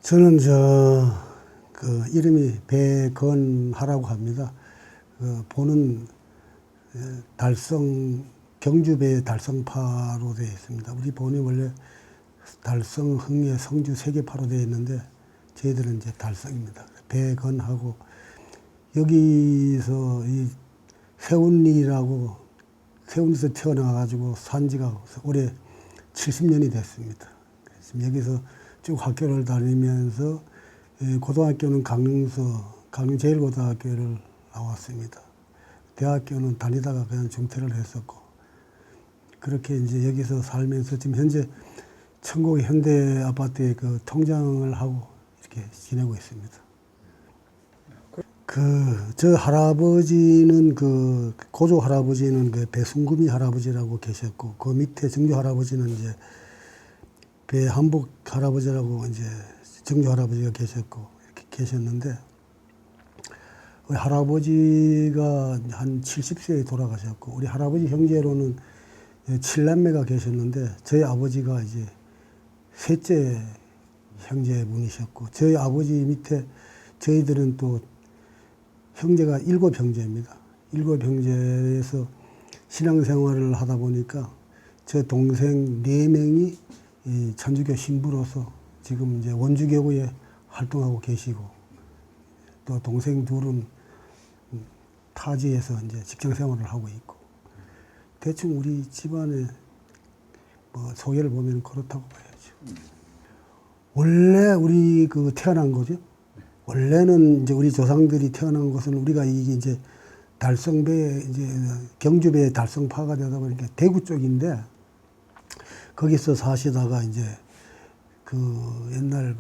저는 이름이 배건하라고 합니다. 보는 달성, 경주배 달성파로 되어 있습니다. 우리 본이 원래 달성, 흥예, 성주 세 개파로 되어 있는데 저희들은 이제 달성입니다. 배건하고 여기서 이 세운리라고 세운리에서 태어나가지고 산지가 올해 70년이 됐습니다. 지금 여기서 쭉 학교를 다니면서 고등학교는 강릉제일고등학교를 나왔습니다. 대학교는 다니다가 그냥 중퇴를 했었고 그렇게 이제 여기서 살면서 지금 현재 천곡 현대 아파트의 그 통장을 하고 이렇게 지내고 있습니다. 저 할아버지는 고조 할아버지는 배순금이 할아버지라고 계셨고 그 밑에 정조 할아버지는 이제 배한복 할아버지라고 이제 정조 할아버지가 계셨고 이렇게 계셨는데 우리 할아버지가 한 70세에 돌아가셨고 우리 할아버지 형제로는 7남매가 계셨는데 저희 아버지가 이제 셋째 형제분이셨고 저희 아버지 밑에 저희들은 또 형제가 7형제입니다. 7형제에서 신앙생활을 하다 보니까 저 동생 4명이 이 천주교 신부로서 지금 이제 원주교구에 활동하고 계시고 또 동생 둘은 타지에서 이제 직장 생활을 하고 있고 대충 우리 집안의 뭐 소개를 보면 그렇다고 봐야죠. 원래 우리 태어난 거죠. 원래는 이제 우리 조상들이 태어난 것은 우리가 이게 이제 달성배 이제 경주배 달성파가 되다 보니까 대구 쪽인데 거기서 사시다가 이제 옛날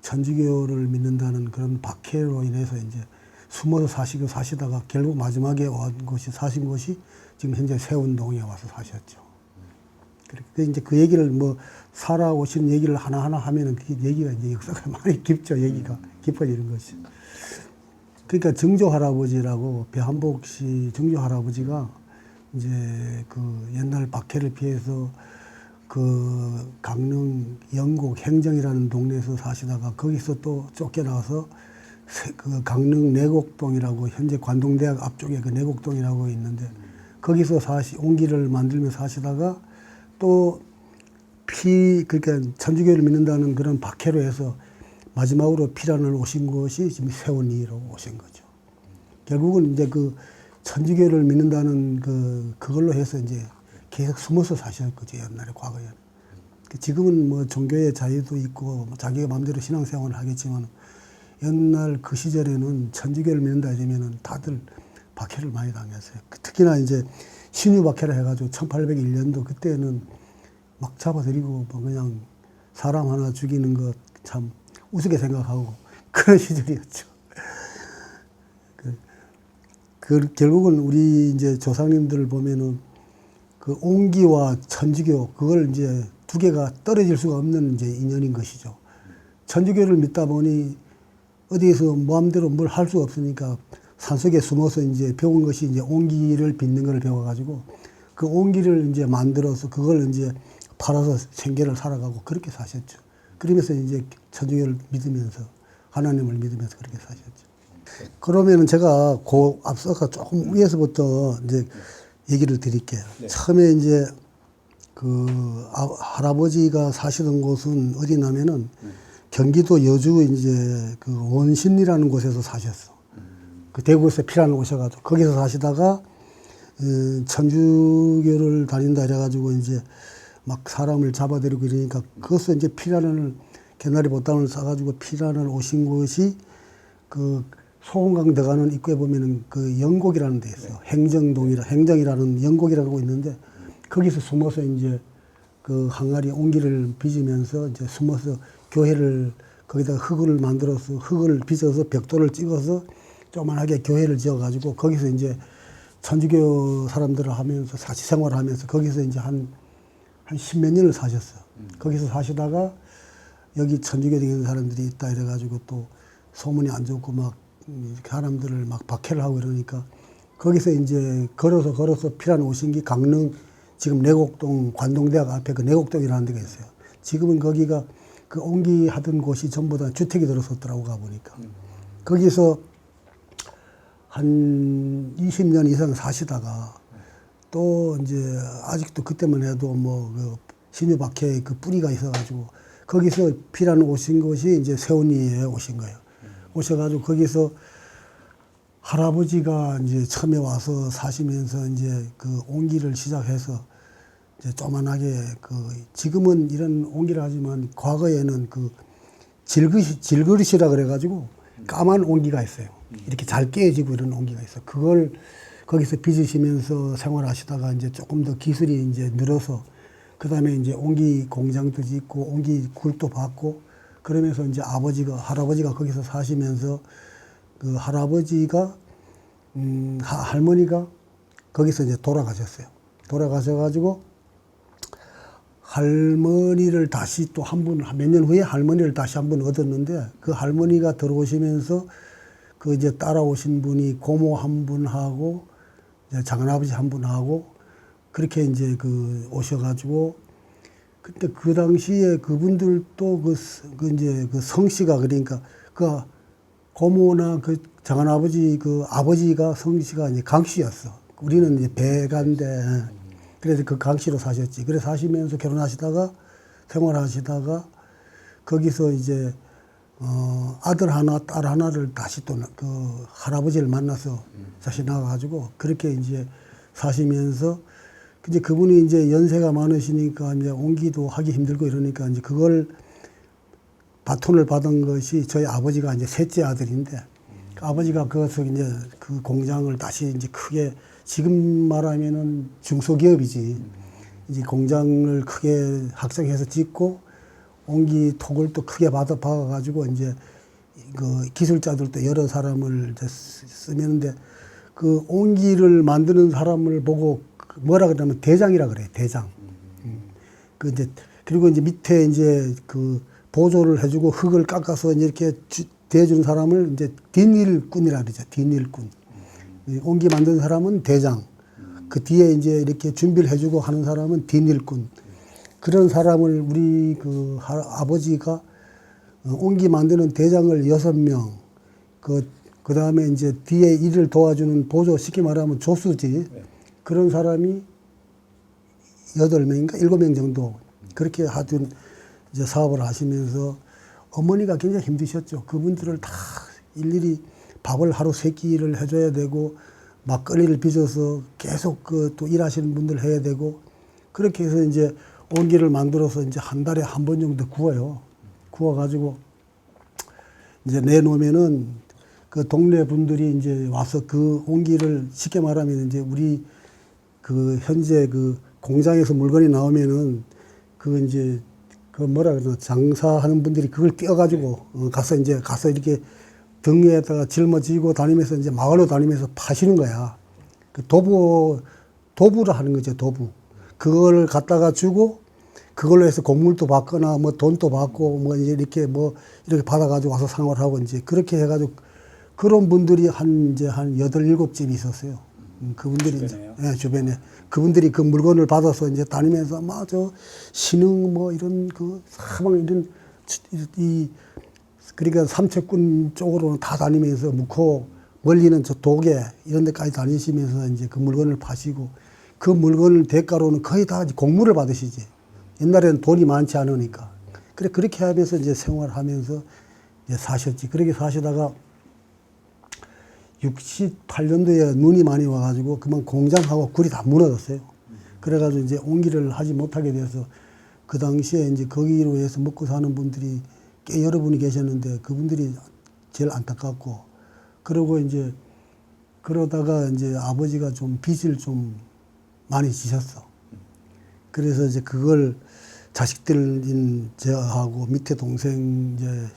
천주교를 믿는다는 그런 박해로 인해서 이제 숨어서 사시다가 결국 마지막에 사신 곳이 지금 현재 세운동에 와서 사셨죠. 그래서 이제 그 얘기를 살아오신 얘기를 하나하나 하면은 그 얘기가 이제 역사가 많이 깊죠. 얘기가 깊어지는 것이. 그러니까 정조 할아버지라고 배한복 씨 정조 할아버지가 이제 옛날 박해를 피해서 강릉 영곡 행정이라는 동네에서 사시다가 거기서 또 쫓겨나서 강릉 내곡동이라고 현재 관동대학 앞쪽에 내곡동이라고 있는데 거기서 옹기를 만들며 사시다가 또 그러니까 천주교를 믿는다는 그런 박해로 해서 마지막으로 피란을 오신 것이 지금 세운리로 오신 거죠. 결국은 이제 천주교를 믿는다는 그걸로 해서 이제 계속 숨어서 사셨거죠. 옛날에 과거에는. 지금은 종교의 자유도 있고 자기가 마음대로 신앙생활을 하겠지만 옛날 그 시절에는 천주교를 믿는다 이러면은 다들 박해를 많이 당했어요. 특히나 이제 신유 박해를 해가지고 1801년도 그때는 막 잡아들이고 그냥 사람 하나 죽이는 것 참 우습게 생각하고 그런 시절이었죠. 결국은 우리 이제 조상님들을 보면은 옹기와 천주교 그걸 이제 두 개가 떨어질 수가 없는 이제 인연인 것이죠. 천주교를 믿다 보니 어디에서 마음대로 뭘 할 수가 없으니까 산속에 숨어서 이제 배운 것이 이제 옹기를 빚는 걸 배워가지고 그 옹기를 이제 만들어서 그걸 이제 팔아서 생계를 살아가고 그렇게 사셨죠. 그러면서 이제 천주교를 믿으면서 하나님을 믿으면서 그렇게 사셨죠. 그러면은 제가 앞서가 조금 위에서부터 이제 얘기를 드릴게요. 네. 처음에 이제 할아버지가 사시던 곳은 어디냐면은 경기도 여주 이제 원신리라는 곳에서 사셨어. 대구에서 피란을 오셔가지고 거기서 사시다가 천주교를 다닌다 해가지고 이제 막 사람을 잡아들이고 이러니까 그것을 이제 피란을 개나리 보따를 싸가지고 피란을 오신 곳이 소금강 들어가는 입구에 보면은 영곡이라는 데 있어요. 행정이라는 영곡이라고 있는데 거기서 숨어서 이제 항아리 옹기를 빚으면서 이제 숨어서 교회를 거기다 흙을 만들어서 흙을 빚어서 벽돌을 찍어서 조그만하게 교회를 지어가지고 거기서 이제 천주교 사람들을 하면서 사시 생활을 하면서 거기서 이제 한 십몇 년을 사셨어요. 거기서 사시다가 여기 천주교 되는 사람들이 있다 이래가지고 또 소문이 안 좋고 막 사람들을 막 박해를 하고 이러니까 거기서 이제 걸어서 피란 오신 게 강릉 지금 내곡동 관동대학 앞에 내곡동이라는 데가 있어요. 지금은 거기가 그 옹기 하던 곳이 전부 다 주택이 들어섰더라고 가보니까. 거기서 한 20년 이상 사시다가 또 이제 아직도 그때만 해도 뭐그 신유박해의 그 뿌리가 있어가지고 거기서 피란 오신 곳이 이제 세운이에 오신 거예요. 오셔가지고 거기서 할아버지가 이제 처음에 와서 사시면서 이제 그 옹기를 시작해서 이제 조만하게 그 지금은 이런 옹기를 하지만 과거에는 그 질그릇이라 그래가지고 까만 옹기가 있어요. 이렇게 잘 깨지고 이런 옹기가 있어. 그걸 거기서 빚으시면서 생활하시다가 이제 조금 더 기술이 이제 늘어서 그 다음에 이제 옹기 공장도 짓고 옹기 굴도 받고 그러면서 이제 할아버지가 거기서 사시면서 그 할아버지가 할머니가 거기서 이제 돌아가셨어요. 돌아가셔가지고 할머니를 다시 또 한 분, 몇 년 후에 할머니를 다시 한 번 얻었는데 그 할머니가 들어오시면서 그 이제 따라오신 분이 고모 한 분하고 작은아버지 한 분하고 그렇게 이제 그 오셔가지고 그때 그 당시에 그분들도 그 이제 그 성씨가 그러니까 그 고모나 그 작은아버지 그 아버지가 성씨가 이제 강씨였어. 우리는 이제 배가인데 그래서 그 강씨로 사셨지. 그래서 사시면서 결혼하시다가 생활하시다가 거기서 이제 아들 하나, 딸 하나를 다시 또 그 할아버지를 만나서 다시 나가가지고 그렇게 이제 사시면서 이제 그분이 이제 연세가 많으시니까 이제 옹기도 하기 힘들고 이러니까 이제 그걸 바톤을 받은 것이 저희 아버지가 이제 셋째 아들인데 그 아버지가 그것을 이제 그 공장을 다시 이제 크게 지금 말하면은 중소기업이지 이제 공장을 크게 확장해서 짓고 옹기 톡을 또 크게 박아가지고 이제 그 기술자들도 여러 사람을 이제 쓰면데 그 옹기를 만드는 사람을 보고 뭐라 그러냐면 대장이라 그래요. 대장. 그 이제 그리고 이제 밑에 이제 그 보조를 해주고 흙을 깎아서 이제 이렇게 대주는 사람을 이제 뒷일꾼이라 그러죠. 뒷일꾼. 옹기 만드는 사람은 대장. 그 뒤에 이제 이렇게 준비를 해주고 하는 사람은 뒷일꾼. 그런 사람을 우리 그 아버지가 옹기 만드는 대장을 6명. 그 다음에 이제 뒤에 일을 도와주는 보조, 쉽게 말하면 조수지. 그런 사람이 8명인가 7명 정도 그렇게 하던 이제 사업을 하시면서 어머니가 굉장히 힘드셨죠. 그분들을 다 일일이 밥을 하루 3끼를 해줘야 되고 막걸리를 빚어서 계속 그 또 일하시는 분들 해야 되고 그렇게 해서 이제 옹기를 만들어서 이제 한 달에 한 번 정도 구워요. 구워가지고 이제 내놓으면은 그 동네 분들이 이제 와서 그 옹기를 쉽게 말하면 이제 우리 그 현재 그 공장에서 물건이 나오면은 그 이제 그 뭐라 그러나 장사하는 분들이 그걸 띄어가지고 가서 이렇게 등 위에다가 짊어지고 다니면서 이제 마을로 다니면서 파시는 거야. 그 도부라 하는 거죠, 도부. 그걸 갖다가 주고 그걸로 해서 곡물도 받거나 뭐 돈도 받고 뭐 이제 이렇게 받아가지고 와서 생활하고 이제 그렇게 해가지고 그런 분들이 한 8, 7집이 있었어요. 그분들이 주변에. 주변에 그분들이 그 물건을 받아서 이제 다니면서 막 저 신흥 뭐 이런 그 사방 이런 그러니까 삼척군 쪽으로는 다 다니면서 묵호 멀리는 저 도계 이런 데까지 다니시면서 이제 그 물건을 파시고 그 물건을 대가로는 거의 다 곡물을 받으시지. 옛날에는 돈이 많지 않으니까. 그렇게 하면서 이제 생활하면서 이제 사셨지. 그렇게 사시다가 68년도에 눈이 많이 와가지고 그만 공장하고 굴이 다 무너졌어요. 그래가지고 이제 옹기를 하지 못하게 돼서 그 당시에 이제 거기로 해서 먹고 사는 분들이 꽤 여러분이 계셨는데 그분들이 제일 안타깝고 그러고 이제 그러다가 이제 아버지가 좀 빚을 좀 많이 지셨어. 그래서 이제 그걸 자식들인 저하고 밑에 동생 이제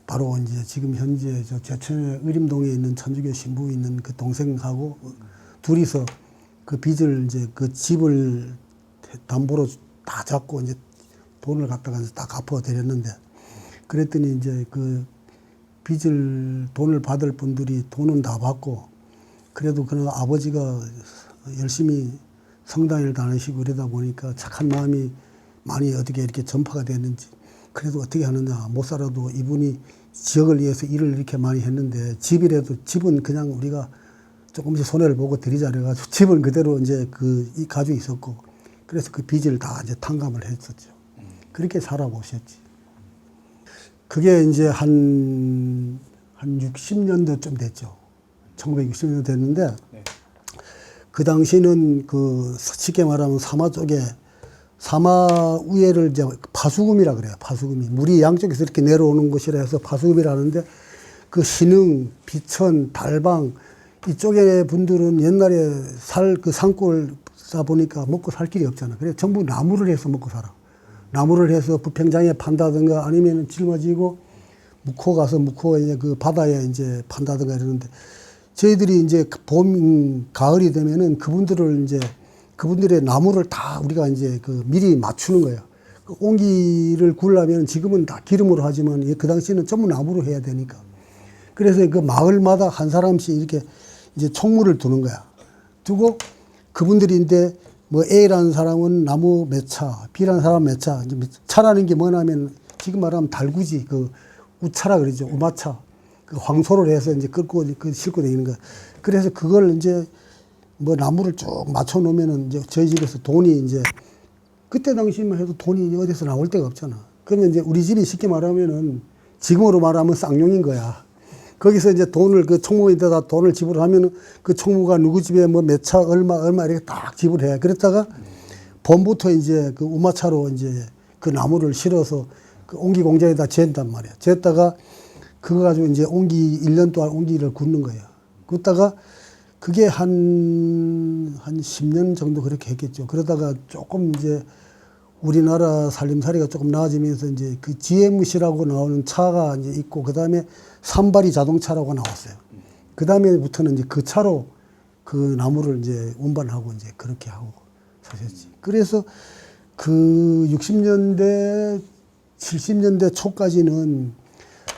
바로 이제 지금 현재 저 제천의 의림동에 있는 천주교 신부 있는 그 동생하고 둘이서 그 빚을 이제 그 집을 담보로 다 잡고 이제 돈을 갖다가 딱 갚아드렸는데 그랬더니 이제 그 빚을 돈을 받을 분들이 돈은 다 받고 그래도 그는 아버지가 열심히 성당을 다니시고 이러다 보니까 착한 마음이 많이 어떻게 이렇게 전파가 됐는지 그래도 어떻게 하느냐. 못 살아도 이분이 지역을 위해서 일을 이렇게 많이 했는데 집이라도 집은 그냥 우리가 조금씩 손해를 보고 드리자 그래가지고 집은 그대로 이제 이 가지고 있었고 그래서 그 빚을 다 이제 탕감을 했었죠. 그렇게 살아보셨지. 그게 이제 한 60년도쯤 됐죠. 1960년도 됐는데 네. 그 당시는 쉽게 말하면 사마 쪽에 사마 위에를 이제 파수금이라 그래요. 파수금이 물이 양쪽에서 이렇게 내려오는 곳이라 해서 파수금이라 하는데 그 신흥, 비천, 달방 이쪽에 분들은 옛날에 그 산골 사 보니까 먹고 살 길이 없잖아. 그래서 전부 나무를 해서 먹고 살아. 나무를 해서 부평장에 판다든가 아니면 짊어지고 묵호 가서 묵호 이제 그 바다에 이제 판다든가 이러는데 저희들이 이제 봄, 가을이 되면은 그분들의 나무를 다 우리가 이제 미리 맞추는 거예요. 그 옹기를 구우려면 지금은 다 기름으로 하지만 그 당시에는 전부 나무로 해야 되니까. 그래서 그 마을마다 한 사람씩 이렇게 이제 총무를 두는 거야. 두고 그분들인데 뭐 A라는 사람은 나무 몇 차, B라는 사람은 몇 차. 이제 차라는 게 뭐냐면 지금 말하면 달구지, 우차라 그러죠. 우마차. 황소를 해서 이제 끌고 싣고 다니는 거야. 그래서 그걸 이제 뭐 나무를 쭉 맞춰 놓으면은 이제 저희 집에서 돈이 이제 그때 당시만 해도 돈이 어디서 나올 데가 없잖아. 그러면 이제 우리 집이 쉽게 말하면은 지금으로 말하면 쌍용인 거야. 거기서 이제 돈을 총무에다가 돈을 지불하면은 그 총무가 누구 집에 뭐 몇 차 얼마 이렇게 딱 지불해. 그랬다가 봄부터 이제 우마차로 이제 그 나무를 실어서 옹기 공장에다 재단 말이야. 재다가 그거 가지고 이제 1년 동안 옹기를 굽는 거예요. 굽다가 그게 한 10년 정도 그렇게 했겠죠. 그러다가 조금 이제 우리나라 살림살이가 조금 나아지면서 이제 그 GMC라고 나오는 차가 이제 있고, 그 다음에 산발이 자동차라고 나왔어요. 그 다음에부터는 이제 그 차로 그 나무를 이제 운반하고 이제 그렇게 하고 사셨지. 그래서 그 60년대, 70년대 초까지는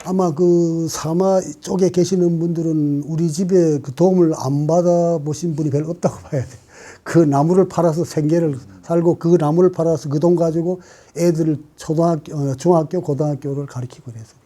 아마 그 사마 쪽에 계시는 분들은 우리 집에 그 도움을 안 받아보신 분이 별로 없다고 봐야 돼. 그 나무를 팔아서 생계를 살고 그 나무를 팔아서 그 돈 가지고 애들을 중학교, 고등학교를 가르치고 그래서.